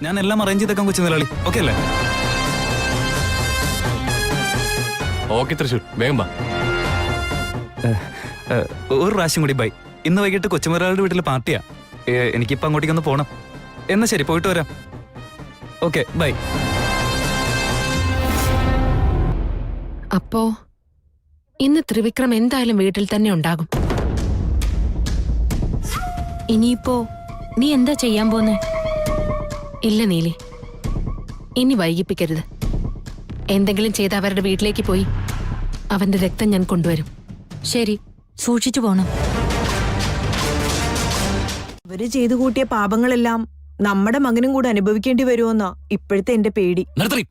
ഞാൻ എല്ലാം അറേഞ്ച് ചെയ്തേക്കാൻ കൊച്ചു മുതലാളി. ഓക്കെ അല്ലേ? ഓക്കെ തൃശ്ശൂർ, വേഗം വാ. ഒരു പ്രാവശ്യം കൂടി ബൈ. ഇന്ന് വൈകിട്ട് കൊച്ചുമുതലാളിയുടെ വീട്ടിൽ പാർട്ടിയാ. എനിക്കിപ്പോൾ അങ്ങോട്ടേക്കൊന്ന് പോകണം. എന്നാ ശരി, പോയിട്ട് വരാം. Okay, bye. അപ്പോ ഇന്ന് ത്രിവിക്രം എന്തായാലും വീട്ടിൽ തന്നെ ഉണ്ടാകും. ഇനിയിപ്പോ നീ എന്താ ചെയ്യാൻ പോന്നെ? ഇല്ല നീലി, ഇനി വൈകിപ്പിക്കരുത്. എന്തെങ്കിലും ചെയ്ത് അവരുടെ വീട്ടിലേക്ക് പോയി അവന്റെ രക്തം ഞാൻ കൊണ്ടുവരും. ശരി, സൂക്ഷിച്ചു പോണം. അവര് ചെയ്തു കൂട്ടിയ പാപങ്ങളെല്ലാം നമ്മുടെ മകനും കൂടെ അനുഭവിക്കേണ്ടി വരുമെന്നാ ഇപ്പോഴത്തെ എന്റെ പേടി. നിർത്തി.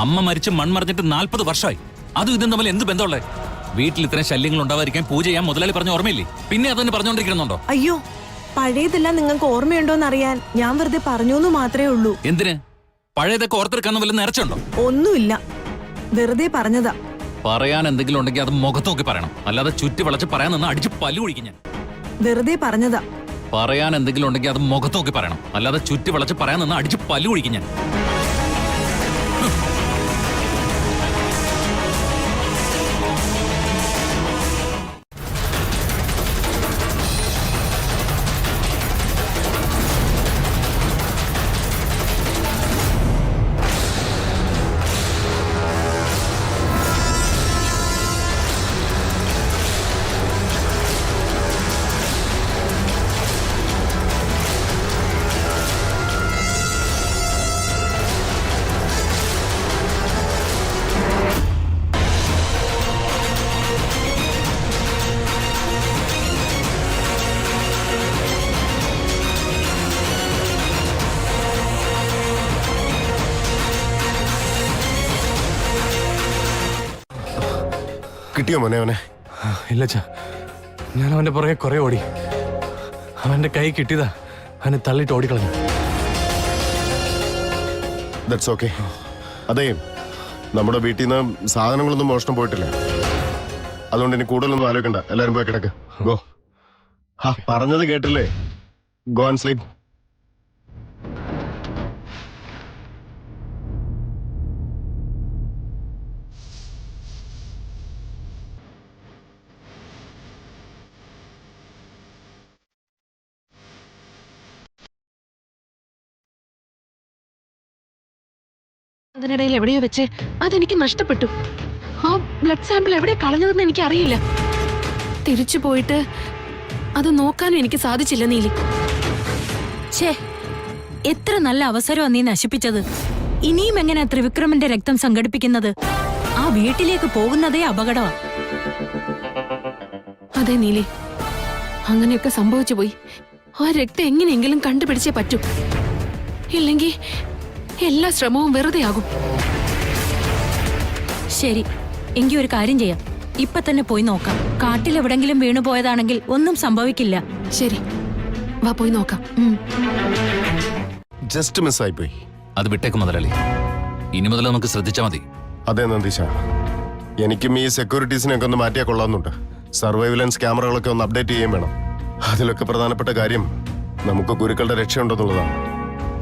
അമ്മ മരിച്ച് മൺമറിഞ്ഞിട്ട് 40 വർഷമായി. അതും ഇതും തമ്മിൽ എന്ത് ബന്ധമുള്ളേ? വീട്ടിൽ ഇത്രയും ശല്യങ്ങൾ ഉണ്ടാവാതിരിക്കാൻ പൂജ ചെയ്യാൻ മുതലാളി പറഞ്ഞ ഓർമ്മയില്ലേ? പിന്നെ അതന്നെ പറഞ്ഞോണ്ടിരിക്കണമെന്നുണ്ടോ? അയ്യോ, പഴയതെല്ലാം നിങ്ങൾക്ക് ഓർമ്മയുണ്ടോന്നറിയാൻ ഞാൻ വെറുതെ പറഞ്ഞൂന്ന് മാത്രമേ ഉള്ളൂ. എന്തിന്? പഴയതൊക്കെ ഓർത്തെടുക്കാന്ന് വല്ല നേർച്ചുണ്ടോ? ഒന്നുമില്ല, വെറുതെ പറഞ്ഞതാ. പറയാൻ എന്തെങ്കിലും ഉണ്ടെങ്കിൽ അത് മുഖത്ത് നോക്കി പറയണം, അല്ലാതെ ചുറ്റി വളച്ച് പറയാൻ നിന്ന് അടിച്ച് പല്ലു കുഴിക്കും ഞാൻ. വെറുതെ പറഞ്ഞതാ. പറയാൻ എന്തെങ്കിലും ഉണ്ടെങ്കിൽ അത് മുഖത്ത് നോക്കി പറയണം, അല്ലാതെ ചുറ്റി വളച്ച് പറയാൻ നിന്ന് അടിച്ച് പല്ലു കുഴിക്കും ഞാൻ. കിട്ടിയോ മോനെ അവനെ? ഇല്ല ചാ, ഞാൻ അവന്റെ പുറകെ കുറെ ഓടി. അവന്റെ കൈ കിട്ടിയതാ, അവനെ തള്ളിട്ട് ഓടിക്കളഞ്ഞു. That's okay. അതെ, നമ്മുടെ വീട്ടിൽ നിന്ന് സാധനങ്ങളൊന്നും മോഷണം പോയിട്ടില്ല. അതുകൊണ്ട് ഇനി കൂടുതലൊന്നും ആലോചിക്കണ്ട. എല്ലാരും പോയി കിടക്ക്. ഗോ. പറഞ്ഞത് കേട്ടില്ലേ? Go and sleep. അതിനിടയിൽ എവിടെയോ വെച്ച് അതെനിക്ക് നഷ്ടപ്പെട്ടു. ആ ബ്ലഡ് സാമ്പിൾ എവിടെ കളഞ്ഞതെന്ന് എനിക്ക് അറിയില്ല. തിരിച്ചു പോയിട്ട് അത് നോക്കാനും എനിക്ക് സാധിച്ചില്ല നീലി. ഛേ, എത്ര നല്ല അവസരമാണ് നീ നശിപ്പിച്ചത്. ഇനിയും എങ്ങനെ ത്രിവിക്രമന്റെ രക്തം സംഘടിപ്പിക്കുന്നത്? ആ വീട്ടിലേക്ക് പോകുന്നതേ അപകടമാ. അതെ നീലി, അങ്ങനെയൊക്കെ സംഭവിച്ചു പോയി. ആ രക്തം എങ്ങനെയെങ്കിലും കണ്ടുപിടിച്ചേ പറ്റൂ. ഇല്ലെങ്കിൽ എല്ലാ ശ്രമവും വെറുതെയാകും. ശരി, എങ്കിൽ ഒരു കാര്യം ചെയ്യാം. ഇപ്പൊ തന്നെ പോയി നോക്കാം. കാട്ടിലെവിടെങ്കിലും വീണു പോയതാണെങ്കിൽ ഒന്നും സംഭവിക്കില്ല. ശരി, വാ പോയി നോക്കാം. ജസ്റ്റ് മിസ്സായി പോയി. അത് വിട്ടേക്ക് മുതലാളി. ഇനി മുതൽ നമുക്ക് ശ്രദ്ധിച്ചാൽ മതി. അതെ നന്ദീശ, എനിക്കും ഈ സെക്യൂരിറ്റീസിനെയൊക്കെ ഒന്ന് മാറ്റിയാൽ കൊള്ളാമെന്നുണ്ട്. സർവൈലൻസ് ക്യാമറകളൊക്കെ ഒന്ന് അപ്ഡേറ്റ് ചെയ്യാൻ വേണം. അതിലൊക്കെ പ്രധാനപ്പെട്ട കാര്യം നമുക്ക് ഗുരുക്കളുടെ രക്ഷയുണ്ടെന്നുള്ളതാണ്.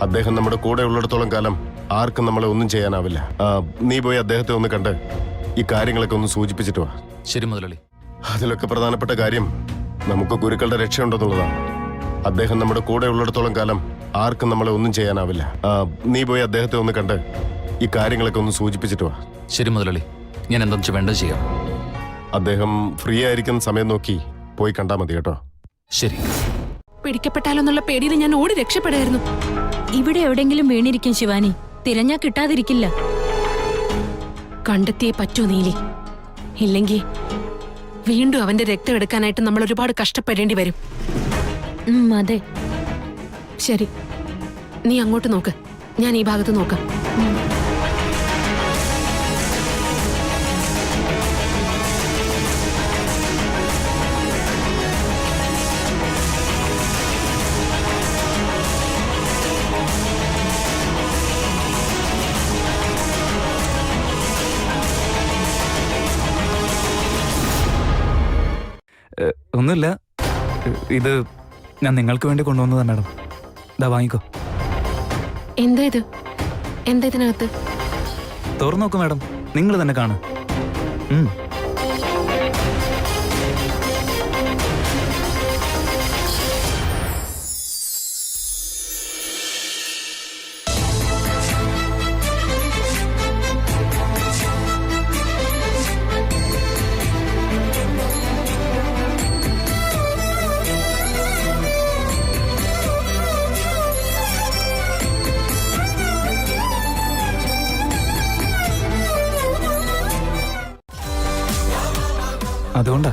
അദ്ദേഹം നമ്മുടെ കൂടെ ഉള്ളിടത്തോളം കാലം ആർക്കും നമ്മളെ ഒന്നും ചെയ്യാനാവില്ല. നീ പോയി അദ്ദേഹത്തെ ഒന്ന് കണ്ട് ഈ കാര്യങ്ങളൊക്കെ ഒന്ന് സൂചിപ്പിച്ചിട്ട് വാ. ശരി മുതലാളി. അതിലൊക്കെ പ്രധാനപ്പെട്ട കാര്യം നമുക്ക് ഗുരുക്കളുടെ രക്ഷയുണ്ടെന്നുള്ളതാണ്. അദ്ദേഹം നമ്മുടെ കൂടെ ഉള്ളിടത്തോളം കാലം ആർക്കും നമ്മളെ ഒന്നും ചെയ്യാനാവില്ല. നീ പോയി അദ്ദേഹത്തെ ഒന്ന് കണ്ട് ഈ കാര്യങ്ങളൊക്കെ ഒന്ന് സൂചിപ്പിച്ചിട്ട് വാ. ശരി മുതലാളി, ഞാൻ എന്താ വേണ്ടത് ചെയ്യാം. അദ്ദേഹം ഫ്രീ ആയിരിക്കുന്ന സമയം നോക്കി പോയി കണ്ടാൽ മതി കേട്ടോ. ശരി. പിടിക്കപ്പെട്ടാലോന്നുള്ള പേടിയിൽ ഞാൻ ഓടി രക്ഷപ്പെടായിരുന്നു. ഇവിടെ എവിടെങ്കിലും വീണിരിക്കും ശിവാനി, തിരഞ്ഞാ കിട്ടാതിരിക്കില്ല. കണ്ടെത്തിയേ പറ്റൂ നീലി. ഇല്ലെങ്കിൽ വീണ്ടും അവന്റെ രക്തം എടുക്കാനായിട്ട് നമ്മൾ ഒരുപാട് കഷ്ടപ്പെടേണ്ടി വരും. അതെ. ശരി, നീ അങ്ങോട്ട് നോക്ക്, ഞാൻ ഈ ഭാഗത്ത് നോക്കാം. ഒന്നുമില്ല, ഇത് ഞാൻ നിങ്ങൾക്ക് വേണ്ടി കൊണ്ടുവന്നതാണ് മാഡം. ഇതാ വാങ്ങിക്കോ. എന്താ ഇത്? എന്താ ഇതിനകത്ത്? തുറന്നു നോക്കൂ മാഡം, നിങ്ങൾ തന്നെ കാണും. അതുകൊണ്ടാ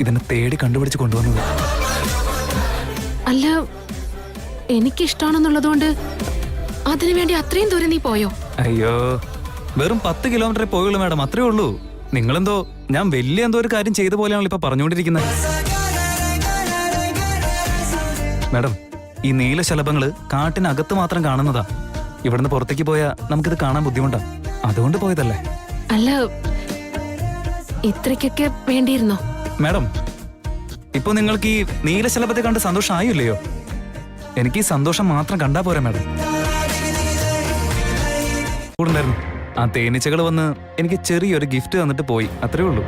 ഇതിനെ തേടി കണ്ടുപിടിച്ച് കൊണ്ടുവന്നത്. അല്ല, എനിക്കിഷ്ടാണെന്നുള്ളതുകൊണ്ട് അതിനുവേണ്ടി അത്രയും ദൂരം നീ പോയോ? അയ്യോ, വെറും 10 കിലോമീറ്ററേ പോയുള്ളൂ മാഡം, അത്രേ ഉള്ളൂ. നിങ്ങളെന്തോ ഞാൻ വലിയ എന്തോ ഒരു കാര്യം ചെയ്ത പോലെയാണല്ലോ ഇപ്പൊ പറഞ്ഞുകൊണ്ടിരിക്കുന്നത്. മാഡം, ഈ നീലശലഭങ്ങള് കാട്ടിനകത്ത് മാത്രം കാണുന്നതാ. ഇവിടുന്ന് പുറത്തേക്ക് പോയാൽ നമുക്കിത് കാണാൻ ബുദ്ധിമുട്ടാ. അതുകൊണ്ട് പോയതല്ലേ. അല്ല, ഇത്രയ്ക്കൊക്കെ വേണ്ടിയിരുന്നോ? മാഡം, ഇപ്പൊ നിങ്ങൾക്ക് ഈ നീലശലഭത്തെ കണ്ട് സന്തോഷമായില്ലയോ? എനിക്ക് ഈ സന്തോഷം മാത്രം കണ്ടാ പോരാ മാഡം. കൂടെണ്ടായിരുന്നു ആ തേനീച്ചകൾ വന്ന് എനിക്ക് ചെറിയൊരു ഗിഫ്റ്റ് തന്നിട്ട് പോയി, അത്രേ ഉള്ളൂ.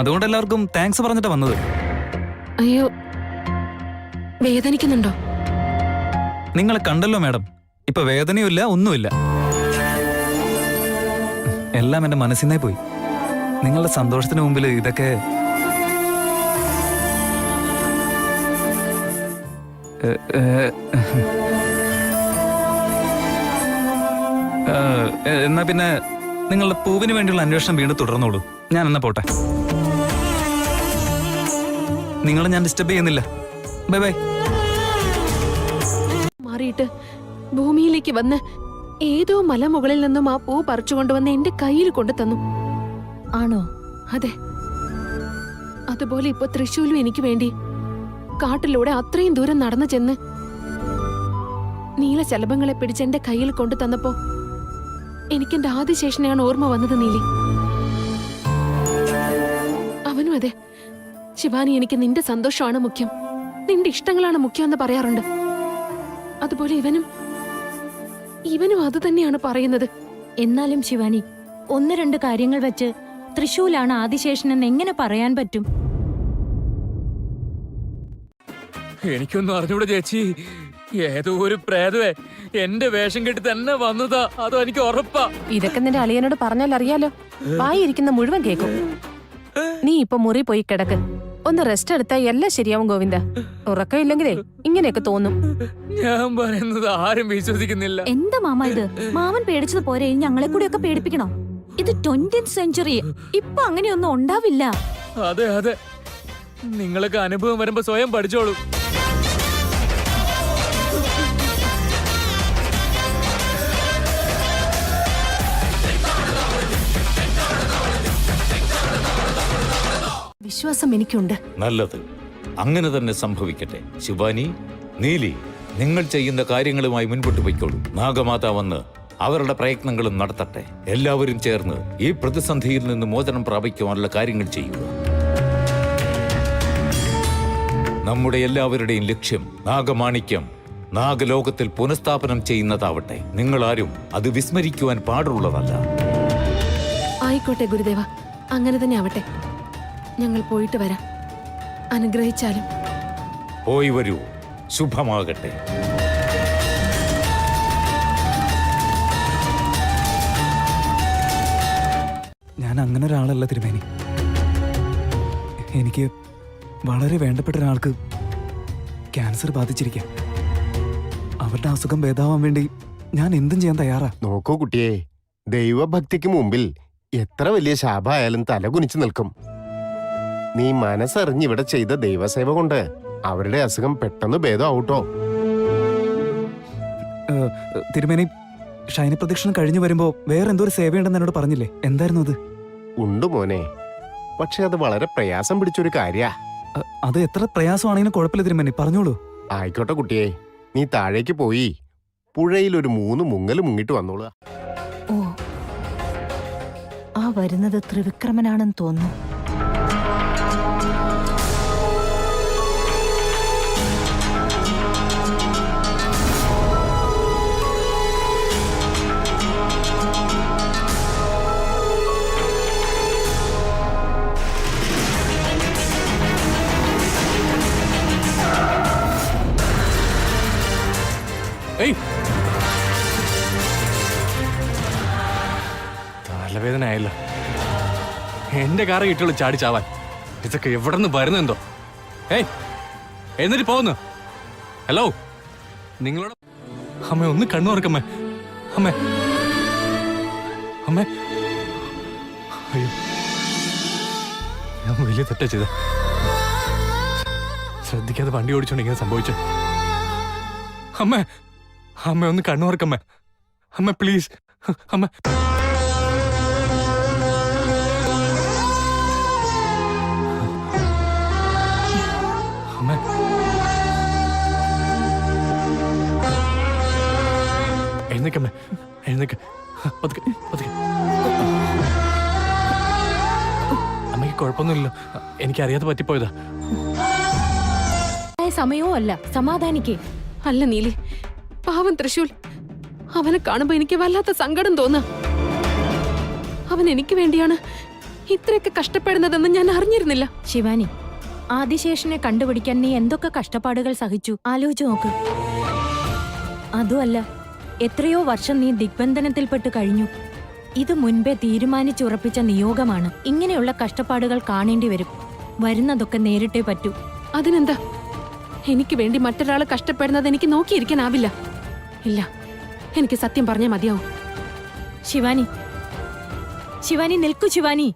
അതുകൊണ്ട് എല്ലാവർക്കും താങ്ക്സ് പറഞ്ഞിട്ടാ വന്നത്. അയ്യോ, വേദനിക്കുന്നുണ്ടോ? നിങ്ങളെ കണ്ടല്ലോ മാഡം, ഇപ്പൊ വേദനയുമില്ല, ഒന്നുമില്ല. എല്ലാം എന്റെ മനസ്സിന്നേ പോയി. നിങ്ങളുടെ സന്തോഷത്തിന് മുമ്പിൽ ഇതൊക്കെ എന്നാ പിന്നെ നിങ്ങളുടെ പൂവിന് വേണ്ടിയുള്ള അന്വേഷണം വീണ്ടും തുടർന്നോളൂ. ഞാൻ എന്നാ പോട്ടെ. നിങ്ങളെ ഞാൻ ഡിസ്റ്റർബ് ചെയ്യുന്നില്ല. Bye bye. മാറിയിട്ട് ഭൂമിയിലേക്ക് വന്ന് ഏതോ മലമുകളിൽ നിന്നും ആ പൂ പറിച്ചു കൊണ്ടുവന്ന് എന്റെ കയ്യിൽ കൊണ്ടു തന്നു. ആണോ? അതെ. അതുപോലെ ഇപ്പൊ തൃശ്ശൂലും എനിക്ക് വേണ്ടി കാട്ടിലൂടെ അത്രയും ദൂരം നടന്നു ചെന്ന് നീലശലഭങ്ങളെ പിടിച്ച് എന്റെ കയ്യിൽ കൊണ്ടു തന്നപ്പോ എനിക്കെന്റെ ആദിശേഷനെയാണ് ഓർമ്മ വന്നത്. നീലി, അവനും അതെ. ശിവാനി, എനിക്ക് നിന്റെ സന്തോഷമാണ് മുഖ്യം, നിന്റെ ഇഷ്ടങ്ങളാണ് മുഖ്യം എന്ന് പറയാറുണ്ട്. അതുപോലെ ഇവനും അത് തന്നെയാണ് പറയുന്നത്. എന്നാലും ശിവാനി, 1-2 കാര്യങ്ങൾ വെച്ച് തൃശൂലാണ് ആദിശേഷനെന്ന് എങ്ങനെ പറയാൻ പറ്റും? എനിക്കൊന്നും അറിഞ്ഞൂടെ ചേച്ചി. ഏതോ ഒരു പ്രേതവേ എന്റെ വേഷം കെട്ടി തന്നെ വന്നതാ, അതോ എനിക്ക് ഉറപ്പാ. ഇതൊക്കെ നിന്റെ അളിയനോട് പറഞ്ഞാൽ അറിയാലോ. വായിരിക്കുന്ന മുഴുവൻ കേക്കും. നീ ഇപ്പൊ മുറി പോയി കിടക്ക്. ഒന്ന് റെസ്റ്റ് എടുത്താൽ എല്ലാം ശരിയാവും ഗോവിന്ദ. ഉറക്കമില്ലെങ്കിലേ ഇങ്ങനെയൊക്കെ തോന്നും. ഞാൻ പറയുന്നത് ആരും വിശ്വസിക്കുന്നില്ല. എന്താ മാമ ഇത്? മാമൻ പേടിച്ചത് പോരെ ഞങ്ങളെ കൂടിയൊക്കെ പേടിപ്പിക്കണോ? ഇത് 20th സെഞ്ചുറി. ഇപ്പൊ അങ്ങനെയൊന്നും ഉണ്ടാവില്ല. അതെ അതെ, നിങ്ങളൊക്കെ അനുഭവം വരുമ്പോ സ്വയം പഠിച്ചോളൂ. വിശ്വാസം എനിക്കുണ്ട്. നല്ലത്, അങ്ങനെ തന്നെ സംഭവിക്കട്ടെ. ശിവാനി, നീലി, നിങ്ങൾ ചെയ്യുന്ന കാര്യങ്ങളുമായി മുൻപോട്ട് പോയിക്കോളൂ. നാഗമാത വന്ന് അവരുടെ പ്രയത്നങ്ങളും നടത്തട്ടെ. എല്ലാവരും ചേർന്ന് ഈ പ്രതിസന്ധിയിൽ നിന്ന് മോചനം പ്രാപിക്കുവാനുള്ള കാര്യങ്ങൾ ചെയ്യുക. നമ്മുടെ എല്ലാവരുടെയും ലക്ഷ്യം നാഗമാണിക്യം നാഗലോകത്തിൽ പുനഃസ്ഥാപനം ചെയ്യുന്നതാവട്ടെ. നിങ്ങളാരും അത് വിസ്മരിക്കുവാൻ പാടുള്ളതല്ല. ആയിക്കോട്ടെ ഗുരുദേവ, അങ്ങനെ തന്നെ ആവട്ടെ. ഞങ്ങൾ പോയിട്ട് വരാം. അനുഗ്രഹിച്ചാലും. പോയി വരൂ, ശുഭമാകട്ടെ. ഞാൻ അങ്ങനെ ഒരാളല്ല തിരുമേനി. എനിക്ക് വളരെ വേണ്ടപ്പെട്ട ഒരാൾക്ക് ക്യാൻസർ ബാധിച്ചിരിക്കാം. അവരുടെ അസുഖം ഭേദാവാൻ വേണ്ടി ഞാൻ എന്തും ചെയ്യാൻ തയ്യാറാ. നോക്കൂ കുട്ടിയെ, ദൈവഭക്തിക്ക് മുമ്പിൽ എത്ര വലിയ ശാപമായാലും തല കുനിച്ചു നിൽക്കും. നീ മനസ്സറിഞ്ഞ് ഇവിടെ ചെയ്ത ദൈവസേവ കൊണ്ട് അവരുടെ അസുഖം പെട്ടെന്ന് ഭേദമാവൂട്ടോ. തിരുമേനി, ഷൈനി പ്രദക്ഷിണം കഴിഞ്ഞു വരുമ്പോ വേറെ എന്തോ ഒരു സേവയുണ്ടെന്ന് എന്നോട് പറഞ്ഞില്ലേ? എന്തായിരുന്നു അത്? ഉണ്ട് മോനെ, പക്ഷെ അത് വളരെ പ്രയാസം പിടിച്ചൊരു കാര്യാ. അത് എത്ര പ്രയാസമാണെങ്കിലും കുഴപ്പമില്ല തിരുമേനി, പറഞ്ഞോളൂ. ആയിക്കോട്ടെ കുട്ടിയെ, നീ താഴേക്ക് പോയി പുഴയിൽ ഒരു 3 മുങ്ങല് മുങ്ങിട്ട് വന്നോളൂ. ഓ, ആ വരുന്നത് ത്രിവിക്രമനാണെന്ന് തോന്നുന്നു. ഏയ് തലവേദന ആയല്ലോ. എന്റെ കാറ് കിട്ടുള്ളൂ ചാടി ചാവാൻ. ഇതൊക്കെ എവിടെ നിന്ന് വരുന്നെന്തോ. ഏയ് എന്നിട്ട് പോകുന്നു. ഹലോ, നിങ്ങളോട് അമ്മ ഒന്ന് കണ്ണു തുറക്കമ്മേ. അമ്മേ അമ്മേ, അയ്യോ ഞാൻ വലിയ തെറ്റാ ചെയ്ത. ശ്രദ്ധിക്കാതെ വണ്ടി ഓടിച്ചോണ്ട് ഇങ്ങനെ സംഭവിച്ചു. അമ്മ അമ്മ ഒന്ന് കണ്ണു തുറക്കമ്മേ. അമ്മ പ്ലീസ്. അമ്മ അമ്മ എഴുന്നേക്കമ്മേ, എഴുന്നേക്ക്. പതുക്കെ പതുക്കെ. അമ്മയ്ക്ക് കുഴപ്പമൊന്നുമില്ലല്ലോ. എനിക്കറിയാതെ പറ്റിപ്പോയതാ. സമയവും അല്ല, സമാധാനിക്കേ. അല്ല നീലി, പാവം തൃശൂൽ. അവനെ കാണുമ്പോ എനിക്ക് വല്ലാത്ത സങ്കടം തോന്നാ. അവൻ എനിക്ക് വേണ്ടിയാണ് ഇത്രയൊക്കെ കഷ്ടപ്പെടുന്നതെന്ന് ഞാൻ അറിഞ്ഞിരുന്നില്ല. ശിവാനി, ആദിശേഷനെ കണ്ടുപിടിക്കാൻ നീ എന്തൊക്കെ കഷ്ടപ്പാടുകൾ സഹിച്ചു ആലോചിച്ചു നോക്ക്. അതുമല്ല, എത്രയോ വർഷം നീ ദിഗ്ബന്ധനത്തിൽപ്പെട്ട് കഴിഞ്ഞു. ഇത് മുൻപേ തീരുമാനിച്ചുറപ്പിച്ച നിയോഗമാണ്. ഇങ്ങനെയുള്ള കഷ്ടപ്പാടുകൾ കാണേണ്ടി വരും. വരുന്നതൊക്കെ നേരിട്ടേ പറ്റൂ. അതിനെന്താ, എനിക്ക് വേണ്ടി മറ്റൊരാൾ കഷ്ടപ്പെടുന്നത് എനിക്ക് നോക്കിയിരിക്കാനാവില്ല. ഇല്ല, എനിക്ക് സത്യം പറഞ്ഞാൽ മതിയാവും. ശിവാനി, ശിവാനി നിൽക്കൂ. ശിവാനി,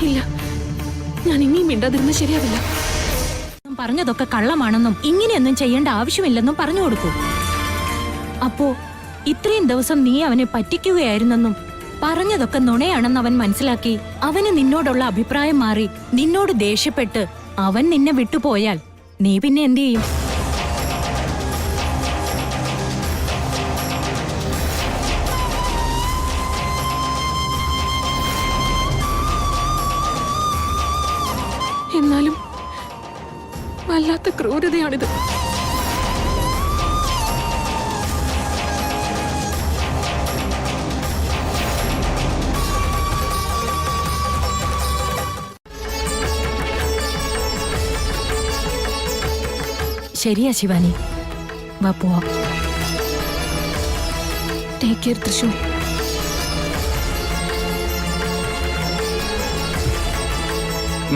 ഇല്ല, ഞാൻ ഇനിയും മിണ്ടാതിരുന്ന ശരിയാവില്ല. പറഞ്ഞതൊക്കെ കള്ളമാണെന്നും ഇങ്ങനെയൊന്നും ചെയ്യേണ്ട ആവശ്യമില്ലെന്നും പറഞ്ഞു കൊടുക്കൂ. അപ്പോ ഇത്രയും ദിവസം നീ അവനെ പറ്റിക്കുകയായിരുന്നെന്നും പറഞ്ഞതൊക്കെ നുണയാണെന്ന് അവൻ മനസ്സിലാക്കി അവന് നിന്നോടുള്ള അഭിപ്രായം മാറി നിന്നോട് ദേഷ്യപ്പെട്ട് അവൻ നിന്നെ വിട്ടുപോയാൽ നീ പിന്നെ എന്തു ചെയ്യും? എന്നാലും വല്ലാത്ത ക്രൂരതയാണിത്. ശരിയാ ശിവാനി, വാ പോവാം. Take care Thrissur.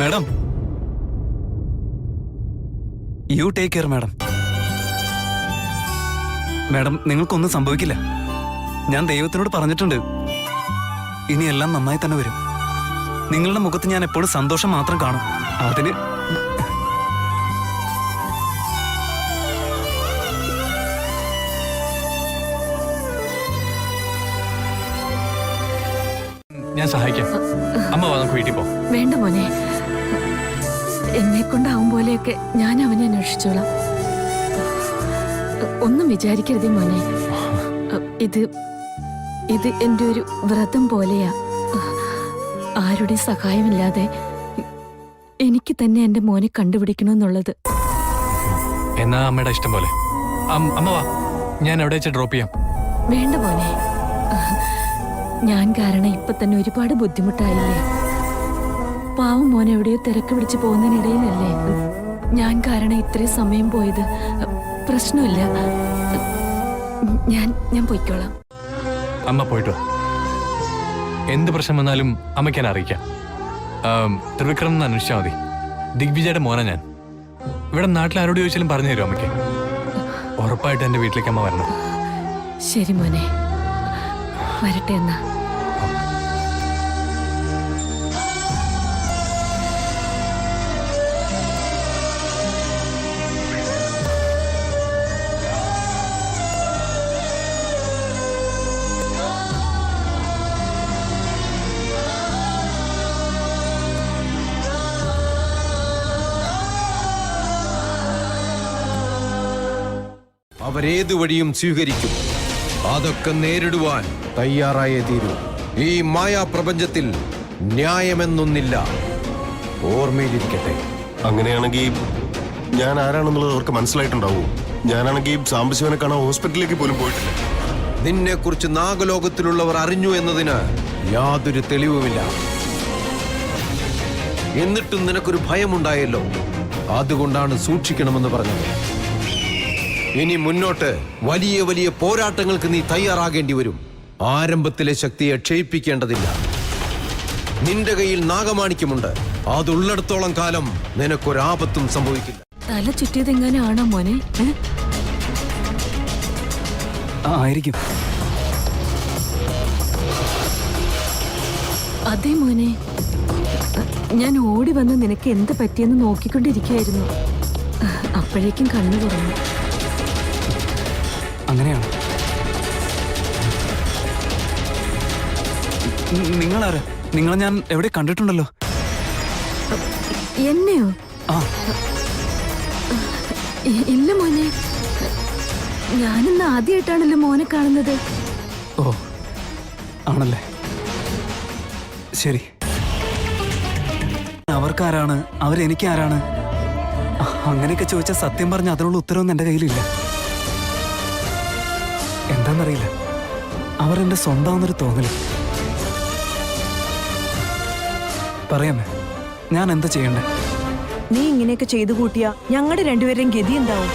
Madam, you take care madam. Madam, നിങ്ങൾക്കൊന്നും സംഭവിക്കില്ല. ഞാൻ ദൈവത്തിനോട് പറഞ്ഞിട്ടുണ്ട്, ഇനി എല്ലാം നന്നായി തന്നെ വരും. നിങ്ങളുടെ മുഖത്ത് ഞാൻ എപ്പോഴും സന്തോഷം മാത്രം കാണും. അതിന് ഞാൻ സഹായിക്കാം. അമ്മ വാ, നമുക്ക് വീട്ടിൽ പോ. വേണ്ട മോനെ, എന്നെ കൊണ്ടാവും പോലെയൊക്കെ ഞാൻ അവനെ അന്വേഷിച്ചോളാം. ഒന്നും വിചാരിക്കരുതേ മോനെ. ഇത് ഇത് എൻ്റെ ഒരു വ്രതം പോലെയാ. ആരുടെ സഹായമില്ലാതെ എനിക്ക് തന്നെ എൻ്റെ മോനെ കണ്ടുപിടിക്കണമെന്നുള്ളത്. എന്നാ അമ്മയുടെ ഇഷ്ടം പോലെ. അമ്മ വാ, ഞാൻ എവിടെ വെച്ച് ഡ്രോപ്പ് ചെയ്യാം. വേണ്ട മോനെ, ഞാൻ കാരണം ഇപ്പൊ തന്നെ ഒരുപാട് ബുദ്ധിമുട്ടായില്ലേ. പാവം മോനെ എവിടെയോ തിരക്ക് പിടിച്ച് പോകുന്നതിനിടയിലല്ലേ ഞാൻ കാരണം ഇത്രയും സമയം പോയത്. പ്രശ്നമില്ല, ഞാൻ പൊയ്ക്കോളാം. അമ്മ പോയിട്ട് വാ. എന്ത് പ്രശ്നം വന്നാലും അമ്മയ്ക്ക് ഞാൻ അറിയിക്കാം. ത്രിവിക്രം എന്ന് അന്വേഷിച്ചാൽ മതി. ദിഗ്വിജയുടെ മോനെ ഞാൻ. ഇവിടെ നാട്ടിൽ ആരോട് ചോദിച്ചാലും പറഞ്ഞു തരും അമ്മയ്ക്ക്. ഉറപ്പായിട്ട് എൻ്റെ വീട്ടിലേക്ക് അമ്മ വരണം. ശരി മോനെ, വരട്ടെ എന്നാ. അവരേതു വഴിയും സ്വീകരിക്കും. അതൊക്കെ നേരിടുവാൻ തയ്യാറായേ തീരൂ. ഈ മായാപ്രപഞ്ചത്തിൽ ന്യായമെന്നൊന്നില്ല. ഓർമ്മയിലിരിക്കട്ടെ. അങ്ങനെയാണെങ്കിൽ ഞാൻ ആരാണെന്നുള്ളത് അവർക്ക് മനസ്സിലായിട്ടുണ്ടാവൂ. ഞാനാണെങ്കിൽ സാംബശിവനെ കാണാൻ ഹോസ്പിറ്റലിലേക്ക് പോലും പോയിട്ടില്ല. നിന്നെ കുറിച്ച് നാഗലോകത്തിലുള്ളവർ അറിഞ്ഞു എന്നതിന് യാതൊരു തെളിവുമില്ല. എന്നിട്ടും നിനക്കൊരു ഭയമുണ്ടായല്ലോ. അതുകൊണ്ടാണ് സൂക്ഷിക്കണമെന്ന് പറഞ്ഞത്. ഇനി മുന്നോട്ട് വലിയ വലിയ പോരാട്ടങ്ങൾക്ക് നീ തയ്യാറാകേണ്ടി വരും. ആരംഭത്തിലെ ശക്തിയെ ക്ഷയിപ്പിക്കേണ്ടതില്ല. നിന്റെ കയ്യിൽ നാഗമാണിക്യമുണ്ട്. അതുള്ളിടത്തോളം കാലം നിനക്കൊരാപത്തും സംഭവിക്കില്ല. തല ചുറ്റിയതെങ്ങനെയാണോ മോനെ? ആയിരിക്കും. അതെ മോനെ, ഞാൻ ഓടി വന്ന് നിനക്ക് എന്ത് പറ്റിയെന്ന് നോക്കിക്കൊണ്ടിരിക്കുകയായിരുന്നു. അപ്പോഴേക്കും കണ്ണു തുറന്നു. അങ്ങനെയാണ്. നിങ്ങളാരാ? നിങ്ങളെ ഞാൻ എവിടെ കണ്ടിട്ടുണ്ടല്ലോ. എന്നെയോ? ആ, ഇല്ല മോനെ, ഞാനിന്ന് ആദ്യമായിട്ടാണല്ലോ മോനെ കാണുന്നത്. ഓ ആണല്ലേ, ശരി. അവർക്കാരാണ്, അവരെനിക്കാരാണ്? അങ്ങനെയൊക്കെ ചോദിച്ചാൽ സത്യം പറഞ്ഞ അതിനുള്ള ഉത്തരവൊന്നും എൻ്റെ കയ്യിലില്ല. എന്താണെന്നറിയില്ല, അവരെന്റെ സ്വന്തമാണെന്നൊരു തോന്നല്. പറയാമേ, ഞാൻ എന്താ ചെയ്യണ്ടേ? നീ ഇങ്ങനെയൊക്കെ ചെയ്തു കൂട്ടിയാ ഞങ്ങളുടെ രണ്ടുപേരെയും ഗതി എന്താവും?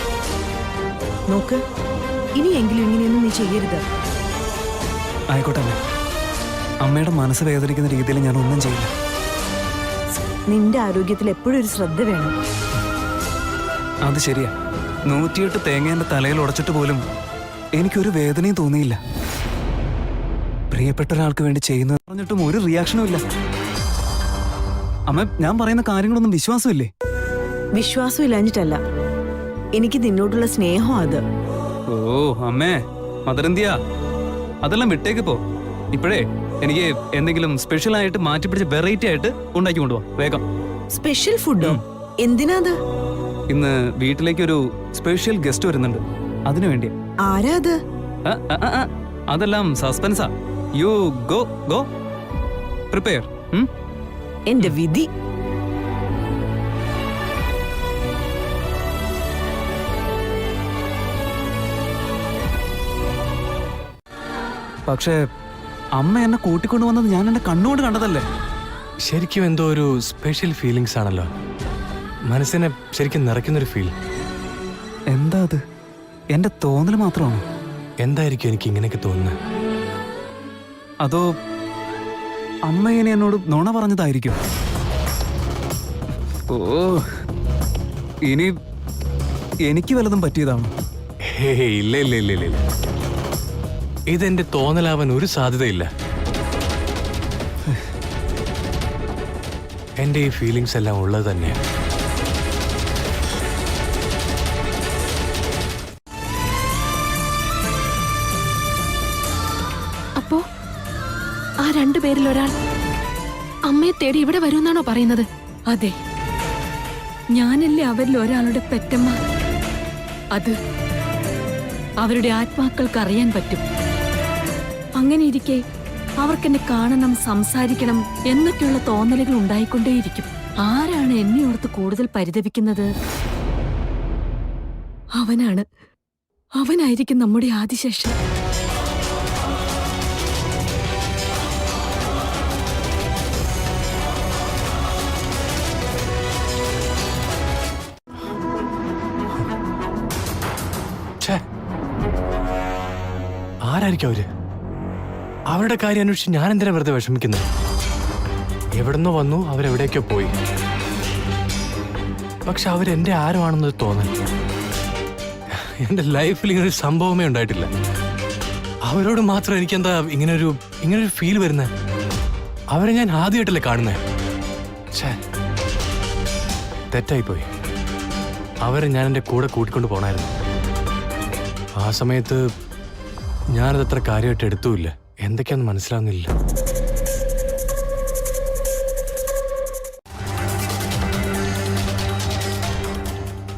നോക്ക്, ഇനിയെങ്കിലും ഇങ്ങനെയൊന്നും നീ ചെയ്യരുത്. ആയിക്കോട്ടെ അമ്മേ, അമ്മയുടെ മനസ്സ് വേദനിക്കുന്ന രീതിയിൽ ഞാൻ ഒന്നും ചെയ്യില്ല. നിന്റെ ആരോഗ്യത്തിൽ എപ്പോഴും ഒരു ശ്രദ്ധ വേണം. അത് ശരിയാ. 108 തേങ്ങ എൻ്റെ തലയിൽ ഉടച്ചിട്ട് പോലും എനിക്കൊരു വേദനയും തോന്നിയില്ല. പ്രിയപ്പെട്ട ഒരാൾക്ക് വേണ്ടി ചെയ്യുന്നത് പറഞ്ഞിട്ടും ഒരു റിയാക്ഷനും ഇല്ല. അമ്മ, ഞാൻ പറയുന്ന കാര്യങ്ങളൊന്നും വിശ്വാസമില്ലേ? വിശ്വാസം ഇല്ലാഞ്ഞിട്ടല്ല, എനിക്ക് നിന്നോടുള്ള സ്നേഹം അത്. ഓ അമ്മേ, മദരന്തിയ, അതെല്ലാം വിട്ടേക്ക് പോ. ഇപ്പോഴേ എനിക്ക് എന്തെങ്കിലും സ്പെഷ്യൽ ആയിട്ട് മാറ്റിപ്പിടിച്ച് വെറൈറ്റി ആയിട്ട് ഉണ്ടാക്കി കൊണ്ടുപോവാ വേഗം. സ്പെഷ്യൽ ഫുഡോ? എന്തിനാ അത്? ഇന്ന് വീട്ടിലേക്കൊരു സ്പെഷ്യൽ ഗസ്റ്റ് വരുന്നുണ്ട്, അതിനു വേണ്ടിയാ. ആരാ അത്? അതെല്ലാം സസ്പെൻസാ. You go go prepare. എന്റെ വിധി. പക്ഷേ അമ്മ എന്നെ കൂട്ടിക്കൊണ്ടുവന്നത് ഞാൻ എന്റെ കണ്ണുകൊണ്ട് കണ്ടതല്ലേ. ശരിക്കും എന്തോ ഒരു സ്പെഷ്യൽ ഫീലിങ്സ് ആണല്ലോ. മനസ്സിനെ ശരിക്കും നിറയ്ക്കുന്നൊരു ഫീൽ. എന്താ അത്? എന്റെ തോന്നൽ മാത്രമാണോ? എന്തായിരിക്കും എനിക്ക് ഇങ്ങനെയൊക്കെ തോന്നുന്നത്? അതോ അമ്മ ഇങ്ങനെ എന്നോട് നുണ പറഞ്ഞതായിരിക്കും? ഓ, ഇനി എനിക്ക് വല്ലതും പറ്റിയതാണോ? ഹേ, ഇല്ല ഇല്ല ഇല്ല ഇല്ല. ഇതെന്റെ തോന്നലാവാൻ ഒരു സാധ്യതയില്ല. എന്റെ ഈ ഫീലിങ്സ് എല്ലാം ഉള്ളത് തന്നെയാണ്. അപ്പോ ആ രണ്ടുപേരിൽ ഒരാൾ അമ്മയെ തേടി ഇവിടെ വരുമെന്നാണോ പറയുന്നത്? അതെ, ഞാനല്ലേ അവരിൽ ഒരാളുടെ പെറ്റമ്മ. അത് അവരുടെ ആത്മാക്കൾക്ക് അറിയാൻ പറ്റും. അങ്ങനെ ഇരിക്കെ അവർക്കെന്നെ കാണണം, സംസാരിക്കണം എന്നൊക്കെയുള്ള തോന്നലുകൾ ഉണ്ടായിക്കൊണ്ടേയിരിക്കും. ആരാണ് എന്നെ ഓർത്ത് കൂടുതൽ പരിതപിക്കുന്നത്? അവനായിരിക്കും നമ്മുടെ ആദിശേഷൻ. ആരായിരിക്കും അവര്? അവരുടെ കാര്യം അന്വേഷിച്ച് ഞാൻ എന്തിനാ വെറുതെ വിഷമിക്കുന്നത്? എവിടുന്നോ വന്നു, അവരെവിടേക്കോ പോയി. പക്ഷെ അവരെന്റെ ആരുമാണെന്നൊരു തോന്നൽ. എന്റെ ലൈഫിൽ ഇങ്ങനൊരു സംഭവമേ ഉണ്ടായിട്ടില്ല. അവരോട് മാത്രം എനിക്കെന്താ ഇങ്ങനൊരു ഫീൽ വരുന്നത്? അവരെ ഞാൻ ആദ്യമായിട്ടല്ലേ കാണുന്നേ. തെറ്റായിപ്പോയി. അവരെ ഞാൻ എൻ്റെ കൂടെ കൂട്ടിക്കൊണ്ട് പോണായിരുന്നു. ആ സമയത്ത് ഞാനതത്ര കാര്യമായിട്ട് എടുത്തുമില്ല. എന്തൊക്കെയാന്ന് മനസ്സിലാവുന്നില്ല.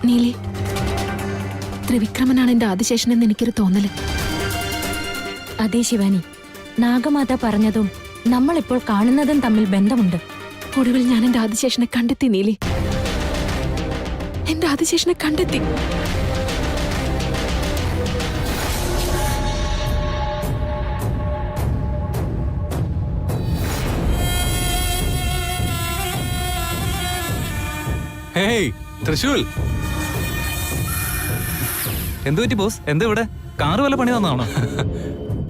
നീലി, ത്രിവിക്രമനാണ് എന്റെ ആദിശേഷനെന്ന് എനിക്കൊരു തോന്നല്. അതേ ശിവാനി, നാഗമാത പറഞ്ഞതും നമ്മളിപ്പോൾ കാണുന്നതും തമ്മിൽ ബന്ധമുണ്ട്. ഒടുവിൽ ഞാൻ എന്റെ ആദിശേഷനെ കണ്ടെത്തി നീലി. എന്റെ ആദിശേഷനെ കണ്ടെത്തി. ഹേയ് തൃശൂൽ, എന്തു പറ്റി ബോസ്? എന്താ ഇവിടെ കാറ് വല്ല പണി തന്നാണോ?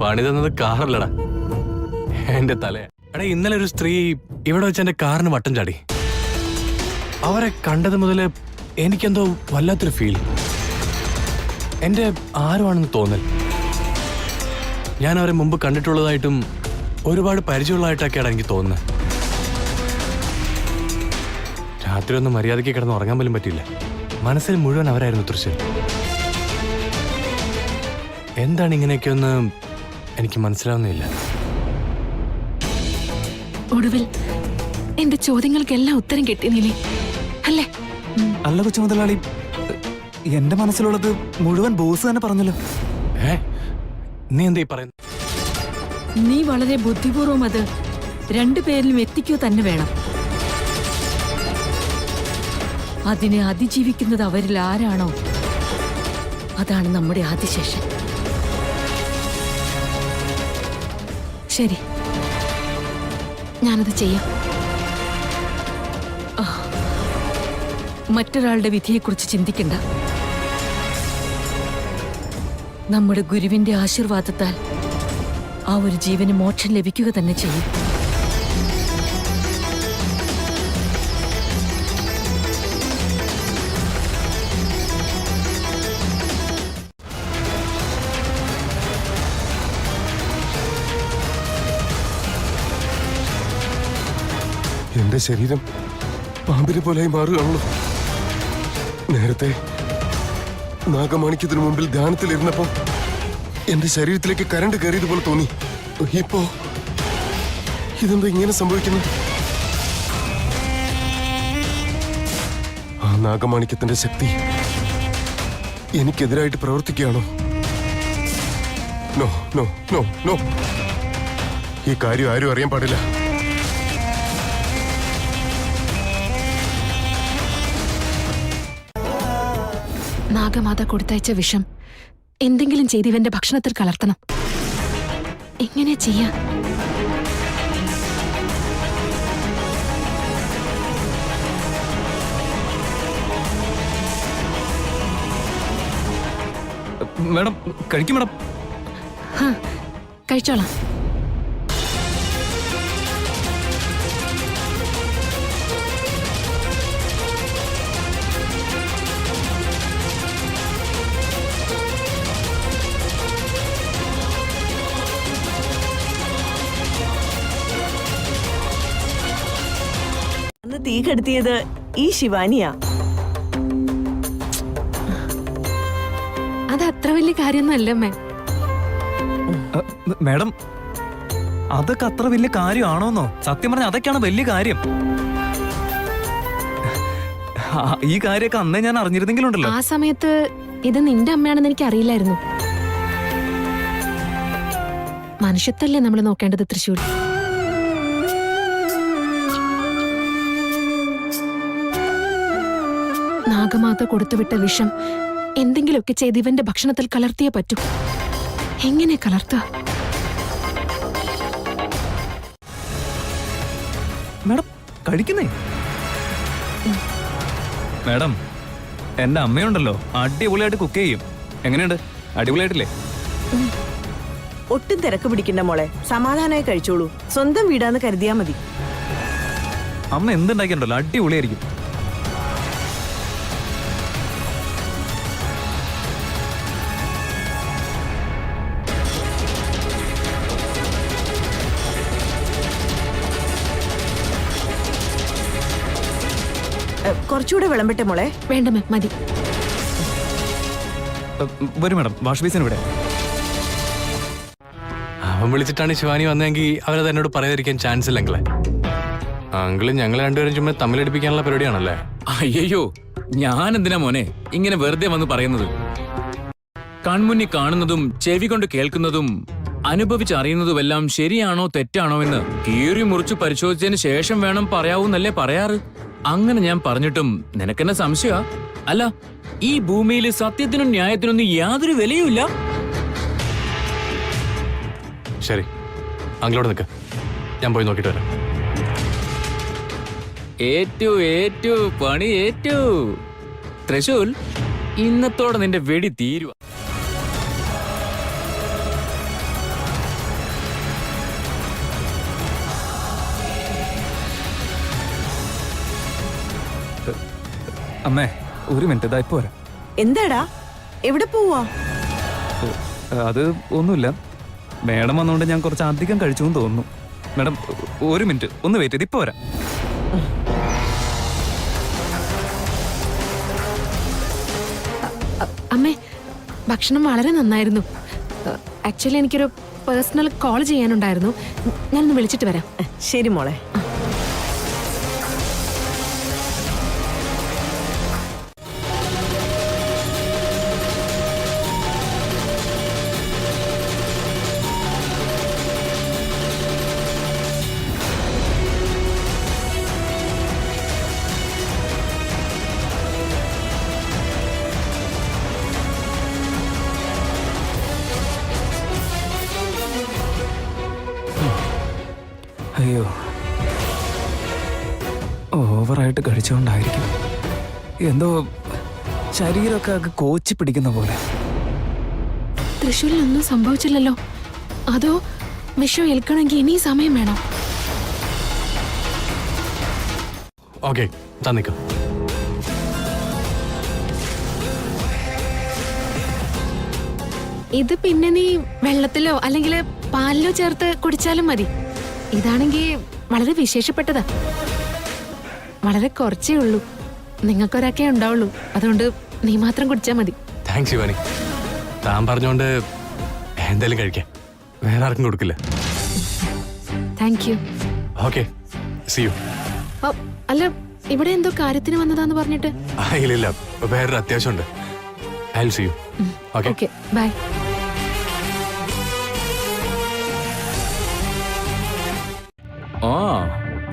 പണി തന്നത് കാറല്ലടാ, എന്റെ തല. എടാ, ഇന്നലെ ഒരു സ്ത്രീ ഇവിടെ വെച്ച് എന്റെ കാറിന് വട്ടം ചാടി. അവരെ കണ്ടത് മുതല് എനിക്കെന്തോ വല്ലാത്തൊരു ഫീൽ. എന്റെ ആരുമാണെന്ന് തോന്നൽ. ഞാൻ അവരെ മുമ്പ് കണ്ടിട്ടുള്ളതായിട്ടും ഒരുപാട് പരിചയമുള്ളതായിട്ടൊക്കെയാണ് എനിക്ക് തോന്നുന്നത്. രാത്രി ഒന്നും മര്യാദയ്ക്ക് കിടന്ന് ഉറങ്ങാൻ പോലും പറ്റില്ല. മനസ്സിൽ മുഴുവൻ അവരായിരുന്നു തൃശ്ശൂർ. എന്താണ് ഇങ്ങനെയൊക്കെയൊന്ന് എനിക്ക് മനസ്സിലാവുന്നില്ല. ഒടുവിൽ എന്റെ ചോദ്യങ്ങൾക്കെല്ലാം ഉത്തരം കിട്ടി നീലി, അല്ലേ? അല്ല കൊച്ചു മുതലാളി, എന്റെ മനസ്സിലുള്ളത് മുഴുവൻ ബോസ് തന്നെ പറഞ്ഞല്ലോ. നീ എന്താ ഈ പറയുന്നത്? നീ വളരെ ബുദ്ധിപൂർവം അത് രണ്ടുപേരിലും എത്തിക്കുക തന്നെ വേണം. അതിനെ അതിജീവിക്കുന്നത് അവരിൽ ആരാണോ അതാണ് നമ്മുടെ ആദിശേഷൻ. ശരി, ഞാനത് ചെയ്യാം. മറ്റൊരാളുടെ വിധിയെക്കുറിച്ച് ചിന്തിക്കണ്ട. നമ്മുടെ ഗുരുവിന്റെ ആശീർവാദത്താൽ ആ ഒരു ജീവന് മോക്ഷം ലഭിക്കുക തന്നെ ചെയ്യും. എന്റെ ശരീരം പാമ്പിനെ പോലെയായി മാറുകയാണല്ലോ. നേരത്തെ നാഗമാണിക്യത്തിനു മുമ്പിൽ ധ്യാനത്തിലിരുന്നപ്പോ എന്റെ ശരീരത്തിലേക്ക് കരണ്ട് കയറിയതുപോലെ തോന്നി. ഇപ്പോ ഇതെന്താ ഇങ്ങനെ സംഭവിക്കുന്നത്? ആ നാഗമാണിക്യത്തിന്റെ ശക്തി എനിക്കെതിരായിട്ട് പ്രവർത്തിക്കുകയാണോ? നോ നോ നോ നോ, ഈ കാര്യം ആരും അറിയാൻ പാടില്ല. നാഗമാത കൊടുത്തയച്ച വിഷം എന്തെങ്കിലും ചെയ്ത് ഇവന്റെ ഭക്ഷണത്തിൽ കലർത്തണം. എങ്ങനെയാ ചെയ്യാ? മേഡം കഴിക്കും മേഡം. കഴിച്ചോളാം. അന്ന് തീ കെടുത്തിയത് ഈ ശിവാനിയാ. അത് അത്ര വലിയ കാര്യമൊന്നും അല്ലമ്മേ. മേഡം, അതൊക്കെ അത്ര വലിയ കാര്യമാണോന്നോ? സത്യം പറഞ്ഞാൽ അതൊക്കെയാണ് വലിയ കാര്യം. ഈ കാര്യമൊക്കെ അന്നേ ഞാൻ അറിഞ്ഞിരുന്നെങ്കിലുണ്ടല്ലോ. ആ സമയത്ത് ഇത് നിന്റെ അമ്മയാണെന്ന് എനിക്ക് അറിയില്ലായിരുന്നു. മനുഷ്യത്തല്ലേ നമ്മൾ നോക്കേണ്ടത് തൃശ്ശൂർ. നാഗമാത കൊടുത്തുവിട്ട വിഷം എന്തെങ്കിലുമൊക്കെ ചെയ്ത് ഇവന്റെ ഭക്ഷണത്തിൽ കലർത്തിയേ പറ്റൂ. എങ്ങനെ കലർത്തുക? മേഡം കഴിക്കുന്നേ. മേഡം, എന്റെ അമ്മയുണ്ടല്ലോ അടിപൊളിയായിട്ട് കുക്ക് ചെയ്യും. എങ്ങനെയുണ്ട്? അടിപൊളിയായിട്ടില്ലേ? ഒട്ടും തിരക്ക് പിടിക്കണ്ട മോളെ, സമാധാനമായി കഴിച്ചോളൂ. സ്വന്തം വീടാന്ന് കരുതിയാ മതി. അമ്മ എന്തുണ്ടാക്കിയിട്ടുണ്ടല്ലോ അടിപൊളിയായിരിക്കും. കുറച്ചുകൂടെ വിളമ്പട്ടെ മോളെ? വേണ്ടമേ, മതി. വരും മേഡം, വാഷ് ബേസിന് ഇവിടെ. അവൻ വിളിച്ചിട്ടാണ് ശിവാനി വന്നതെങ്കിൽ അവരത് എന്നോട് പറയാതിരിക്കാൻ ചാൻസ് ഇല്ലെങ്കിലേ. അങ്കിള് ഞങ്ങൾ രണ്ടുപേരും ചുമ്മാ തമ്മിലടിപ്പിക്കാനുള്ള പരിപാടിയാണല്ലേ? അയ്യോ, ഞാൻ എന്തിനാ മോനെ ഇങ്ങനെ വെറുതെ വന്ന് പറയുന്നത്? കൺമുന്നിൽ കാണുന്നതും ചെവി കൊണ്ട് കേൾക്കുന്നതും അനുഭവിച്ചറിയുന്നതുമെല്ലാം ശരിയാണോ തെറ്റാണോ എന്ന് കീറി മുറിച്ച് പരിശോധിച്ചതിന് ശേഷം വേണം പറയാവൂന്നല്ലേ പറയാറ്. അങ്ങനെ ഞാൻ പറഞ്ഞിട്ടും നിനക്കെന്നെ സംശയ? അല്ല, ഈ ഭൂമിയിൽ സത്യത്തിനും ന്യായത്തിനൊന്നും യാതൊരു വിലയുമില്ല. ശരി, അങ്ങളോട് നിൽക്ക്, ഞാൻ പോയി നോക്കിയിട്ട് വരാം. ഏറ്റു പണി ഏറ്റു. തൃശൂൽ, ഇന്നത്തോടെ നിന്റെ വെടി തീരുവ. അമ്മേ ഒരു മിനിറ്റ്, ഇതാ ഇപ്പൊ വരാം. എന്താടാ, എവിടെ പോവാ? അത് ഒന്നുമില്ല, മേഡം വന്നുകൊണ്ട് ഞാൻ കുറച്ച് അധികം കഴിച്ചു എന്ന് തോന്നുന്നു. മേഡം ഒരു മിനിറ്റ് ഒന്ന് വെയിറ്റ് ചെയ്ത് ഇപ്പൊ വരാം. അമ്മേ, ഭക്ഷണം വളരെ നന്നായിരുന്നു. ആക്ച്വലി എനിക്കൊരു പേഴ്സണൽ കോൾ ചെയ്യാനുണ്ടായിരുന്നു. ഞാനൊന്ന് വിളിച്ചിട്ട് വരാം. ശരി മോളെ. അയ്യോ, ഓവറായിട്ട് കഴിച്ചുകൊണ്ടായിരിക്കും എന്തോ ശരീരമൊക്കെ ആകെ കോച്ചി പിടിക്കുന്ന പോലെ. തൃശ്ശൂരിലൊന്നും സംഭവിച്ചില്ലല്ലോ? അതോ വിഷം ഏൽക്കണമെങ്കിൽ ഇനി സമയം വേണം? ഓക്കെ, തന്നിക്കാം. ഇത് പിന്നെ നീ വെള്ളത്തിലോ അല്ലെങ്കിൽ പാലിലോ ചേർത്ത് കുടിച്ചാലും മതി. ഇതാണെങ്കിൽ വളരെ വിശേഷപ്പെട്ടതാ. വളരെ കുറച്ചേ ഉള്ളൂ, നിങ്ങൾക്കൊരാക്കേ ഉണ്ടാവുള്ളൂ. അതുകൊണ്ട് നീ മാത്രം കുടിച്ചാൽ മതി. താങ്ക്സ് ശിവാനി. താൻ പറഞ്ഞോണ്ട് എന്തായാലും കഴിക്കാം, വേറെ ആർക്കും കൊടുക്കില്ല. Thank you. Okay, see you. അല്ല, ഇവിടെ എന്തോ കാര്യത്തിന് വന്നതാന്ന് പറഞ്ഞിട്ട്? ഇല്ല, വേറൊരു അത്യാവശ്യമുണ്ട്. I will see you. Okay, okay, bye. ആ,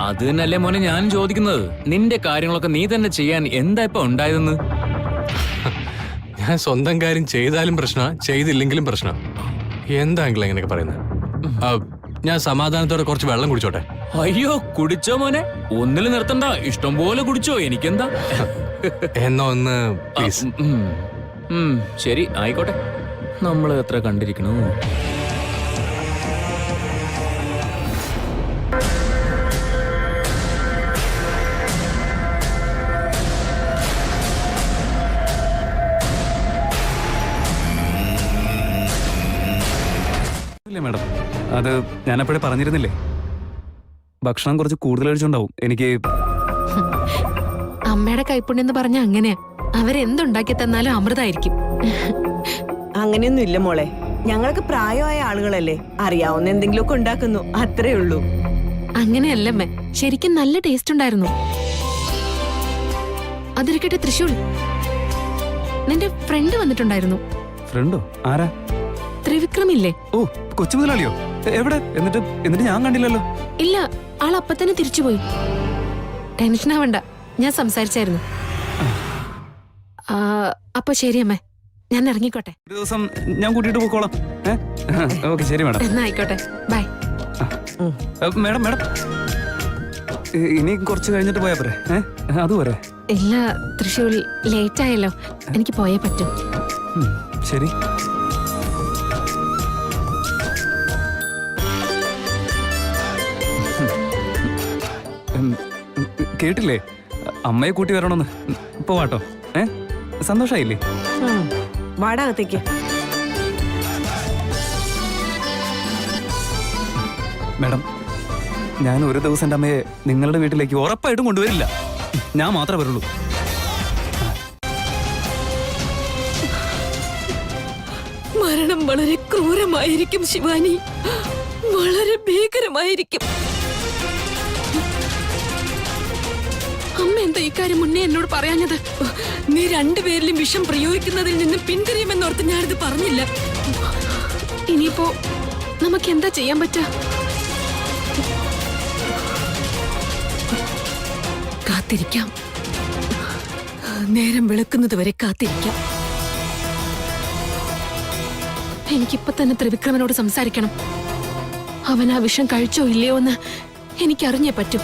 അത് തന്നെയല്ലേ മോനെ ഞാൻ ചോദിക്കുന്നത്. നിന്റെ കാര്യങ്ങളൊക്കെ നീ തന്നെ ചെയ്യാൻ എന്താ ഇപ്പൊ ഉണ്ടായതെന്ന്? ഞാൻ സ്വന്തം കാര്യം ചെയ്താലും പ്രശ്നമാ, ചെയ്തില്ലെങ്കിലും പ്രശ്നമാ. എന്താണെങ്കിലും എങ്ങനെയൊക്കെ പറയുന്നത്? ഞാൻ സമാധാനത്തോടെ കുറച്ച് വെള്ളം കുടിച്ചോട്ടെ? അയ്യോ, കുടിച്ചോ മോനെ, ഒന്നിൽ നിർത്തണ്ട, ഇഷ്ടം പോലെ കുടിച്ചോ, എനിക്കെന്താ. എന്നോ ഒന്ന് പ്ലീസ്. ശരി, ആയിക്കോട്ടെ. നമ്മൾ എത്ര കണ്ടിരിക്കണു. മേഡം, അത് ഞാനപ്പോഴേ പറഞ്ഞിരുന്നില്ലേ, ഭക്ഷണം കുറച്ച് കൂടുതൽ കഴിച്ചുണ്ടാവും. എനിക്ക് അമ്മയുടെ കൈപ്പുണ്യം എന്ന് പറഞ്ഞ അങ്ങനെയാ. അവരെന്തുണ്ടാക്കി തന്നാലും അമൃതായിരിക്കും. അങ്ങനെയൊന്നും ഇല്ല മോളെ, ഞങ്ങൾക്ക് പ്രായമായ ആളുകളല്ലേ, അറിയാവുന്ന എന്തെങ്കിലുമൊക്കെ ഉണ്ടാക്കുന്നു, അത്രേ ഉള്ളൂ. അങ്ങനെയല്ലമ്മേ, ശരിക്കും നല്ല ടേസ്റ്റ് ഉണ്ടായിരുന്നു. അതിരിക്കട്ടെ തൃശ്ശൂർ, നിന്റെ ഫ്രണ്ട് വന്നിട്ടുണ്ടായിരുന്നു. ഫ്രണ്ടോ? ആരാ? ത്രിവിക്രമില്ലേ? ഓ, കൊച്ചു മുതലാളിയോ? എവിടെ? എന്നിട്ട് ഞാൻ കണ്ടില്ലല്ലോ. ഇല്ല, ആൾ അപ്പൊ തന്നെ തിരിച്ചുപോയി. ടെൻഷൻ ആവണ്ട, ഞാൻ സംസാരിച്ചായിരുന്നു. അപ്പൊ ശരി അമ്മേ, ഞാൻ ഇറങ്ങിക്കോട്ടെ. ഒരു ദിവസം ഞാൻ കൂട്ടിയിട്ട് പോയിക്കോളാം. ഓക്കെ, ശരി മാഡം. എന്നാ ആയിക്കോട്ടെ, ബൈ. മേഡം, ഇനി കുറച്ച് കഴിഞ്ഞിട്ട് പോയാ പോരെ? അതുപോരെ? ഇല്ല തൃശ്ശൂർ, ലേറ്റ് ആയല്ലോ, എനിക്ക് പോയേ പറ്റും. ശരി. കേട്ടില്ലേ, അമ്മയെ കൂട്ടി വരണമെന്ന്. പോവാട്ടോ. സന്തോഷായില്ലേ? വാടകത്തേക്ക്. മേഡം, ഞാൻ ഒരു ദിവസം എൻ്റെ അമ്മയെ നിങ്ങളുടെ വീട്ടിലേക്ക് ഉറപ്പായിട്ടും കൊണ്ടുവരില്ല. ഞാൻ മാത്രമേ വരുള്ളൂ. മരണം വളരെ ക്രൂരമായിരിക്കും ശിവാനി, വളരെ ഭീകരമായിരിക്കും. അമ്മ എന്താ ഇക്കാര്യം മുന്നേ എന്നോട് പറയാഞ്ഞത്? നീ രണ്ടുപേരിലും വിഷം പ്രയോഗിക്കുന്നതിൽ നിന്ന് പിന്തിരിയുമെന്നോർത്ത് ഞാനിത് പറഞ്ഞില്ല. ഇനിയിപ്പോ നമുക്ക് എന്താ ചെയ്യാൻ പറ്റാ? കാത്തിരിക്കാം. നേരം വെളുക്കുന്നത് വരെ കാത്തിരിക്കാം. എനിക്കിപ്പോ തന്നെ ത്രിവിക്രമനോട് സംസാരിക്കണം. അവൻ ആ വിഷം കഴിച്ചോ ഇല്ലയോ എന്ന് എനിക്കറിഞ്ഞേ പറ്റൂ.